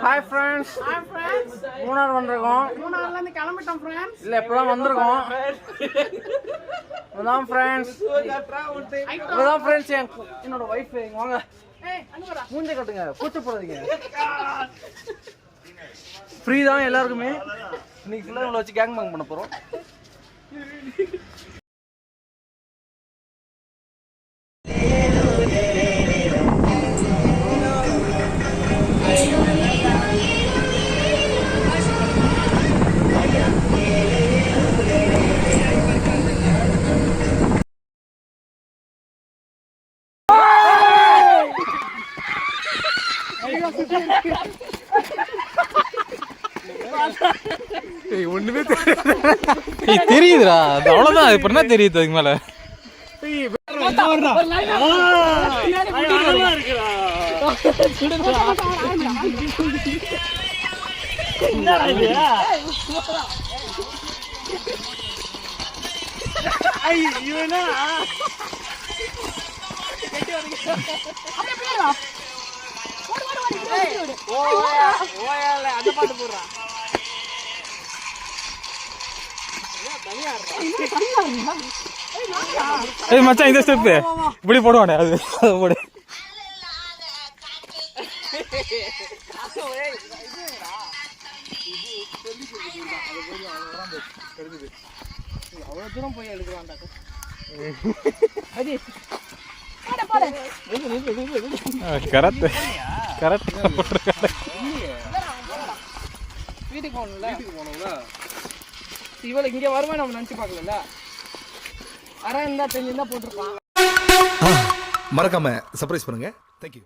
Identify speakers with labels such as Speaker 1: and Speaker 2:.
Speaker 1: Hi friends. Munnar வந்திருக்கோம்.
Speaker 2: மூணார்லேருந்து கிளம்பிட்டோம் friends.
Speaker 1: இல்லை இப்போதான் வந்திருக்கோம். இப்போதான் ஃப்ரெண்ட்ஸ் என்னோட ஒய்ஃப் இங்கே வாங்க. மூஞ்ச கட்டுங்க, கூச்சப்படாதீங்க. ஃப்ரீ தான் எல்லாருக்குமே. இன்னைக்கு ஃபுல்லாக இவங்களை வச்சு கேங் பேங் பண்ண போகிறோம்.
Speaker 3: ஒண்ணுமே தெரியுதுடா, அது அவ்வளவுதான். இப்ப என்ன தெரியுது அதுக்கு மேல? ஏய் மச்சான், இந்த ஸ்டெப் இப்படி போடுவானே, அது போடு.
Speaker 1: அவ்வளோ தூரம் போய் எழுதுவான்டா.
Speaker 3: Correct correct.
Speaker 1: வீட்டுக்கு போகணும்ல. இவளுக்கு இங்கே வருவேன் நம்ம நினச்சி பார்க்கல. அரை இருந்தால் தெரிஞ்சிருந்தா போட்டிருப்பான்.
Speaker 4: மறக்காம சர்ப்ரைஸ் பண்ணுங்க. தேங்க்யூ.